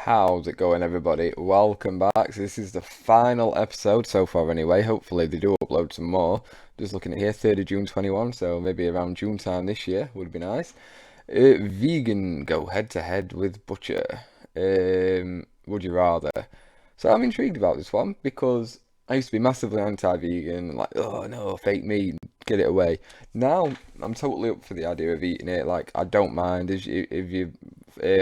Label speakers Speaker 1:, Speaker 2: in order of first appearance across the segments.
Speaker 1: How's it going, everybody? Welcome back. So this is the final episode so far anyway. Hopefully they do upload some more. Just looking at here, 3rd of June 21, so maybe around June time this year would be nice. Vegan go head to head with Butcher. Would you rather? So I'm intrigued about this one because I used to be massively anti-vegan, like, oh no, fake meat, get it away. Now I'm totally up for the idea of eating it. Like, I don't mind. If you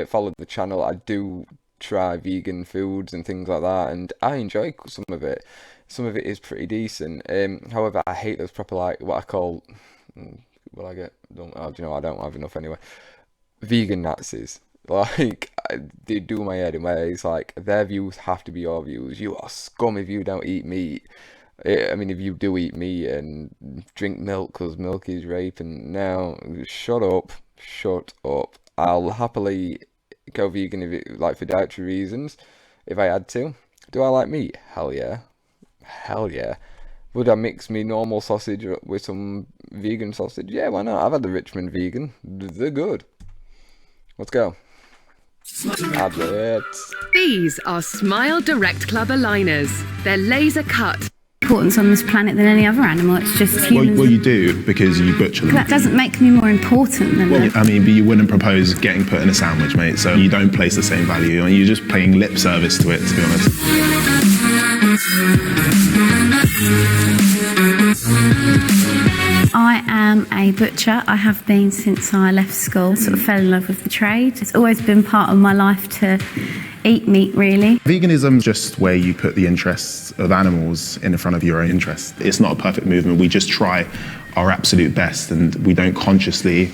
Speaker 1: follow the channel, I do try vegan foods and things like that, and I enjoy some of it. Some of it is pretty decent. However, I hate those proper, like, what I call, what I get, don't, oh, do you know, I don't have enough anyway. Vegan Nazis. Like, they do my head in ways like their views have to be your views. You are scum if you don't eat meat. I mean, if you do eat meat and drink milk because milk is rape, and now shut up. I'll happily go vegan if it, like, for dietary reasons, if I had to. Do I like meat? Hell yeah. Would I mix me normal sausage with some vegan sausage? Yeah, why not? I've had the Richmond vegan. They're good. Let's go. Add it.
Speaker 2: These are Smile Direct Club aligners. They're laser cut.
Speaker 3: Importance on this planet than any other animal. It's just humans.
Speaker 4: Well, you do because you butcher them.
Speaker 3: That doesn't make me more important than them.
Speaker 4: I mean, but you wouldn't propose getting put in a sandwich, mate. So you don't place the same value. You're just paying lip service to it, to be honest.
Speaker 3: I am a butcher. I have been since I left school. Sort of fell in love with the trade. It's always been part of my life to eat meat, really.
Speaker 4: Veganism is just where you put the interests of animals in front of your own interests. It's not a perfect movement. We just try our absolute best, and we don't consciously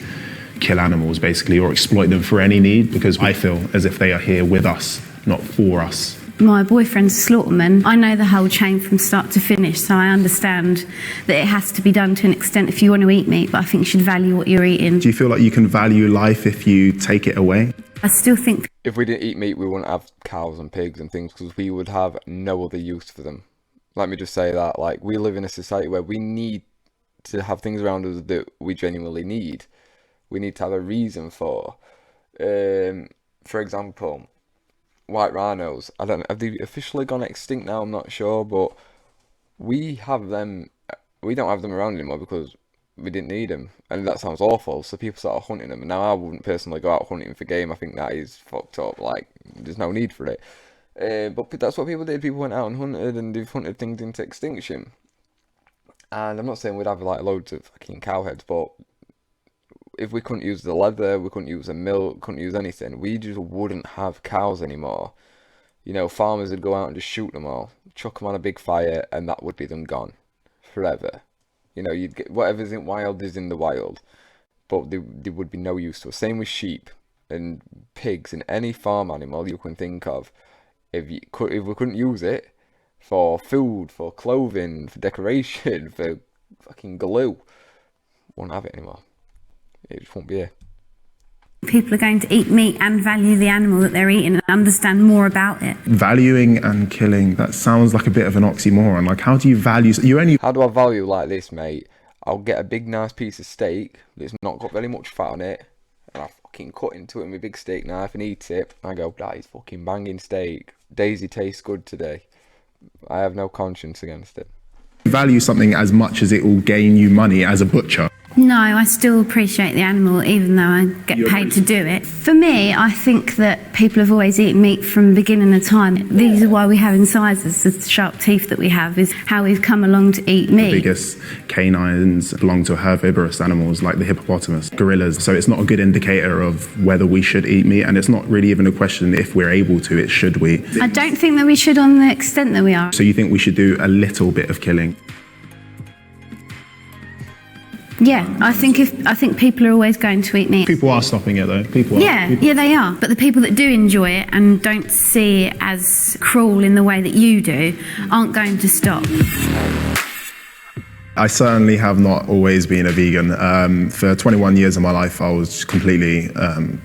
Speaker 4: kill animals, basically, or exploit them for any need, because I feel as if they are here with us, not for us.
Speaker 3: My boyfriend's a slaughterman. I know the whole chain from start to finish, so I understand that it has to be done to an extent if you want to eat meat, but I think you should value what you're eating.
Speaker 4: Do you feel like you can value life if you take it away?
Speaker 3: I still think
Speaker 1: If we didn't eat meat, we wouldn't have cows and pigs and things, because we would have no other use for them. Let me just say that. Like, we live in a society where we need to have things around us that we genuinely need. We need to have a reason for. For example, white rhinos. I don't know, have they officially gone extinct now? I'm not sure, but we have them. We don't have them around anymore because we didn't need them, and that sounds awful. So people started hunting them. And now I wouldn't personally go out hunting for game. I think that is fucked up. Like, there's no need for it. But that's what people did. People went out and hunted, and they've hunted things into extinction. And I'm not saying we'd have like loads of fucking cow heads, but if we couldn't use the leather, we couldn't use the milk, couldn't use anything, we just wouldn't have cows anymore. You know, farmers would go out and just shoot them all, chuck them on a big fire, and that would be them gone forever. You know, you'd get whatever's in wild is in the wild, but they would be no use to us. Same with sheep and pigs and any farm animal you can think of. If we couldn't use it for food, for clothing, for decoration, for fucking glue, won't have it anymore. It just won't be here.
Speaker 3: people are going to eat meat and value the animal that they're eating and understand more about it.
Speaker 4: Valuing and killing, that sounds like a bit of an oxymoron. Like, how do you value...
Speaker 1: How do I value like this, mate? I'll get a big, nice piece of steak that's not got very much fat on it, and I fucking cut into it with a big steak knife and eat it. I go, that is fucking banging steak. Daisy tastes good today. I have no conscience against it.
Speaker 4: Value something as much as it will gain you money as a butcher.
Speaker 3: No, I still appreciate the animal even though I get paid to do it. For me, I think that people have always eaten meat from the beginning of time. These are why we have incisors, the sharp teeth that we have, is how we've come along to eat meat.
Speaker 4: The biggest canines belong to herbivorous animals like the hippopotamus, gorillas. So it's not a good indicator of whether we should eat meat, and it's not really even a question if we're able to, it's should we.
Speaker 3: I don't think that we should on the extent that we are.
Speaker 4: So you think we should do a little bit of killing?
Speaker 3: Yeah, I think people are always going to eat meat.
Speaker 4: People are stopping it though.
Speaker 3: Yeah, they are. But the people that do enjoy it and don't see it as cruel in the way that you do aren't going to stop.
Speaker 4: I certainly have not always been a vegan. For 21 years of my life, I was completely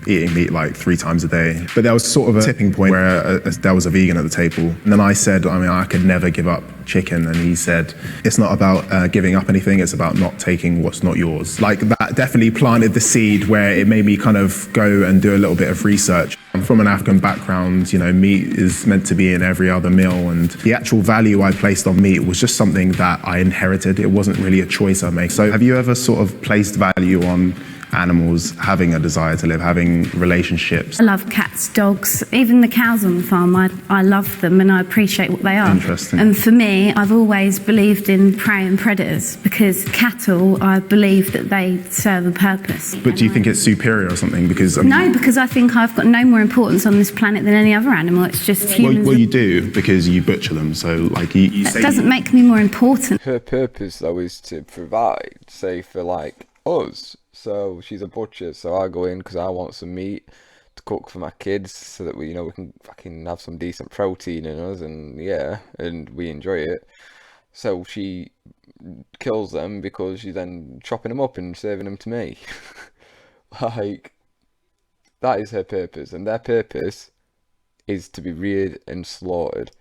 Speaker 4: eating meat like 3 times a day. But there was sort of a tipping point where there was a vegan at the table. And then I said, I could never give up chicken. And he said, it's not about giving up anything, it's about not taking what's not yours. Like, that definitely planted the seed where it made me kind of go and do a little bit of research. I'm from an African background, you know, meat is meant to be in every other meal, and the actual value I placed on meat was just something that I inherited. It wasn't really a choice I made. So have you ever sort of placed value on animals having a desire to live, having relationships?
Speaker 3: I love cats, dogs, even the cows on the farm. I love them and I appreciate what they are.
Speaker 4: Interesting.
Speaker 3: And for me, I've always believed in prey and predators, because cattle, I believe that they serve a purpose.
Speaker 4: But do you think it's superior or something? Because I mean,
Speaker 3: No, because I think I've got no more importance on this planet than any other animal. It's just humans.
Speaker 4: well, you do, because you butcher them. So like you
Speaker 3: That
Speaker 4: say
Speaker 3: doesn't make me more important.
Speaker 1: Her purpose though is to provide, say for like us. So she's a butcher, so I go in because I want some meat to cook for my kids, so that we, you know, we can fucking have some decent protein in us, and yeah, and we enjoy it. So she kills them because she's then chopping them up and serving them to me. Like, that is her purpose, and their purpose is to be reared and slaughtered.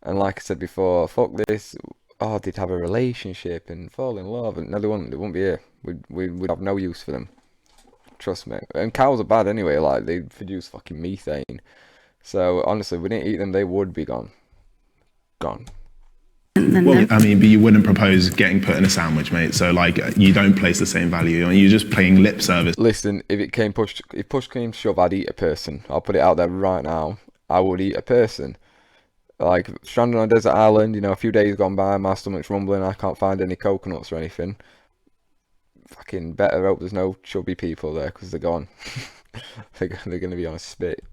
Speaker 1: And like I said before, fuck this. Oh, they'd have a relationship and fall in love, and no, they wouldn't. They wouldn't be here. We'd have no use for them. Trust me. And cows are bad anyway. Like, they produce fucking methane. So honestly, if we didn't eat them, they would be gone. Gone.
Speaker 4: Well, I mean, but you wouldn't propose getting put in a sandwich, mate. So like, you don't place the same value. I mean, you're just playing lip service.
Speaker 1: Listen, if push came to shove, I'd eat a person. I'll put it out there right now. I would eat a person. Like, stranded on a desert island, you know, a few days gone by, my stomach's rumbling, I can't find any coconuts or anything. Fucking better hope there's no chubby people there, because they're gone. they're going to be on a spit.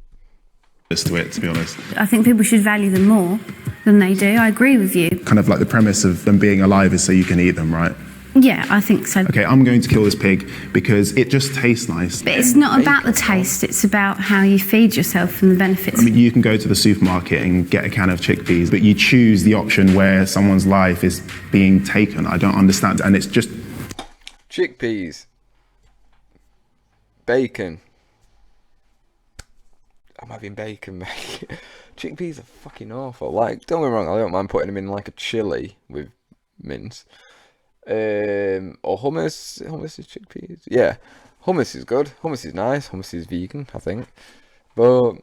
Speaker 4: To it, to be honest.
Speaker 3: I think people should value them more than they do. I agree with you.
Speaker 4: Kind of like the premise of them being alive is so you can eat them, right?
Speaker 3: Yeah, I think so.
Speaker 4: Okay, I'm going to kill this pig because it just tastes nice.
Speaker 3: But it's not about the taste, it's about how you feed yourself and the benefits.
Speaker 4: I mean, you can go to the supermarket and get a can of chickpeas, but you choose the option where someone's life is being taken. I don't understand. And it's just...
Speaker 1: Chickpeas. Bacon. I'm having bacon, mate. Chickpeas are fucking awful. Like, don't get me wrong, I don't mind putting them in like a chili with mince. Or hummus. Hummus is chickpeas. Yeah, hummus is good. Hummus is nice. Hummus is vegan, I think. But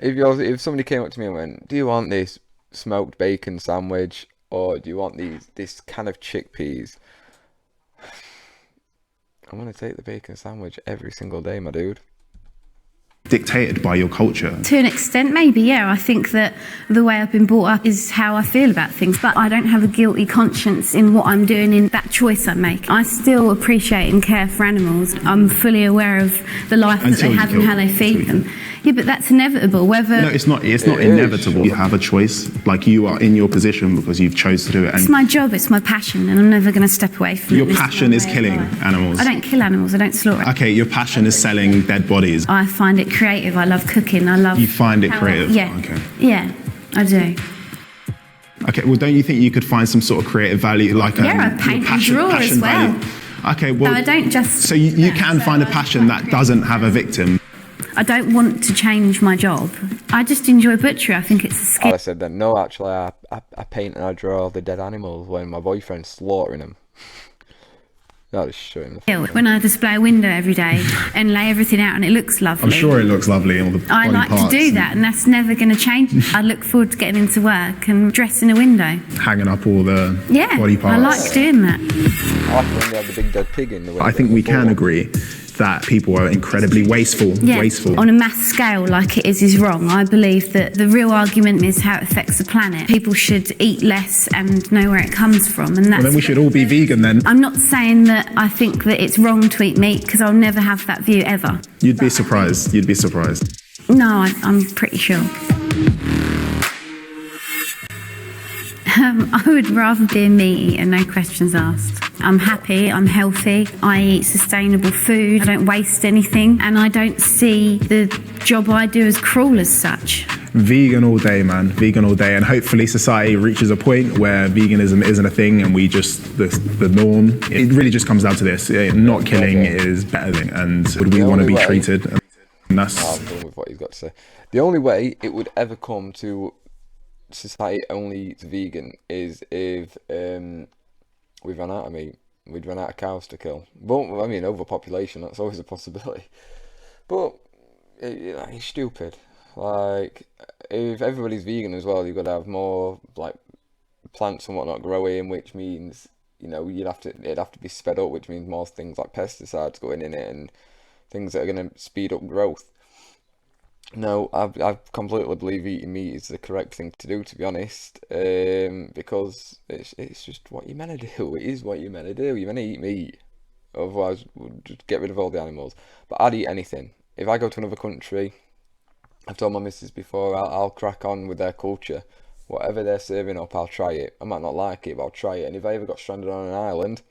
Speaker 1: if somebody came up to me and went, "Do you want this smoked bacon sandwich, or do you want this can of chickpeas?" I'm gonna take the bacon sandwich every single day, my dude.
Speaker 4: Dictated by your culture.
Speaker 3: To an extent, maybe, yeah. I think that the way I've been brought up is how I feel about things, but I don't have a guilty conscience in what I'm doing in that choice I make. I still appreciate and care for animals. I'm fully aware of the life that they have and how they feed them. Yeah, but that's inevitable. Whether
Speaker 4: No, it's not. It's not inevitable. You have a choice. Like, you are in your position because you've chose to do it.
Speaker 3: it's
Speaker 4: And
Speaker 3: my job, it's my passion, and I'm never going to step away from it.
Speaker 4: your
Speaker 3: This
Speaker 4: passion
Speaker 3: my
Speaker 4: is
Speaker 3: way of
Speaker 4: killing
Speaker 3: life.
Speaker 4: animals.
Speaker 3: I don't kill animals, I don't slaughter.
Speaker 4: Okay, your passion is selling dead bodies.
Speaker 3: I find it creative. I love cooking. I love.
Speaker 4: You find it creative?
Speaker 3: Yeah.
Speaker 4: Okay.
Speaker 3: Yeah, I do.
Speaker 4: Okay, well, don't you think you could find some sort of creative value, like
Speaker 3: Yeah, I paint and draw as well.
Speaker 4: Okay, well,
Speaker 3: No, I don't just.
Speaker 4: so you can find a passion that doesn't have a victim.
Speaker 3: I don't want to change my job. I just enjoy butchery. I think it's a skill.
Speaker 1: I said then, no, actually, I paint and I draw the dead animals when my boyfriend's slaughtering them. I'll just show him.
Speaker 3: When I display a window every day and lay everything out and it looks lovely.
Speaker 4: I'm sure it looks lovely. All the
Speaker 3: I
Speaker 4: body
Speaker 3: like to
Speaker 4: parts
Speaker 3: do that, and that's never going to change. I look forward to getting into work and dressing a window.
Speaker 4: hanging up all the
Speaker 3: Yeah,
Speaker 4: body parts.
Speaker 3: I like doing that.
Speaker 1: I like when they have the big dead pig in the window.
Speaker 4: I think we can agree that people are incredibly wasteful.
Speaker 3: Yeah,
Speaker 4: Wasteful.
Speaker 3: on a mass scale like it is wrong. I believe that the real argument is how it affects the planet. People should eat less and know where it comes from, and that's.
Speaker 4: Well, then we should all be vegan then.
Speaker 3: I'm not saying that I think that it's wrong to eat meat, because I'll never have that view ever.
Speaker 4: You'd be surprised. You'd be surprised.
Speaker 3: No, I'm pretty sure. I would rather be a meat eater, no questions asked. I'm happy, I'm healthy, I eat sustainable food, I don't waste anything, and I don't see the job I do as cruel as such.
Speaker 4: Vegan all day, man. Vegan all day. And hopefully society reaches a point where veganism isn't a thing and we just, the norm. It really just comes down to this. Not killing is better than, and would we
Speaker 1: The
Speaker 4: want to
Speaker 1: only
Speaker 4: be
Speaker 1: way-
Speaker 4: treated? And that's...
Speaker 1: I'm done with what he's got to say. The only way it would ever come to society only eats vegan is if we run out of meat. We'd run out of cows to kill. But I mean, overpopulation, that's always a possibility. But it's stupid. Like, if everybody's vegan as well, you've got to have more like plants and whatnot growing, which means it'd have to be sped up, which means more things like pesticides going in it and things that are going to speed up growth. No, I completely believe eating meat is the correct thing to do, to be honest, because it's just what you're meant to do. It is what you're meant to do. You're meant to eat meat. Otherwise, we'll just get rid of all the animals. But I'd eat anything. If I go to another country, I've told my missus before, I'll crack on with their culture. Whatever they're serving up, I'll try it. I might not like it, but I'll try it. And if I ever got stranded on an island,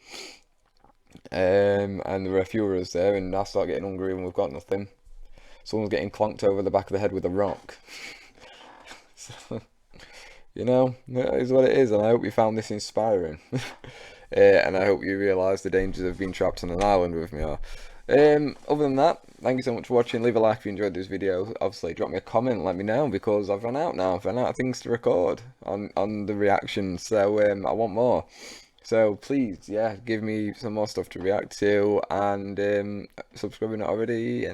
Speaker 1: and there were a few of us there, and I start getting hungry and we've got nothing, someone's getting clonked over the back of the head with a rock. So, it is what it is, and I hope you found this inspiring. And I hope you realise the dangers of being trapped on an island with me. Other than that, thank you so much for watching. Leave a like if you enjoyed this video. Obviously, drop me a comment, let me know, because I've run out now. I've run out of things to record on the reactions, so I want more. So please, give me some more stuff to react to, and subscribe if not already.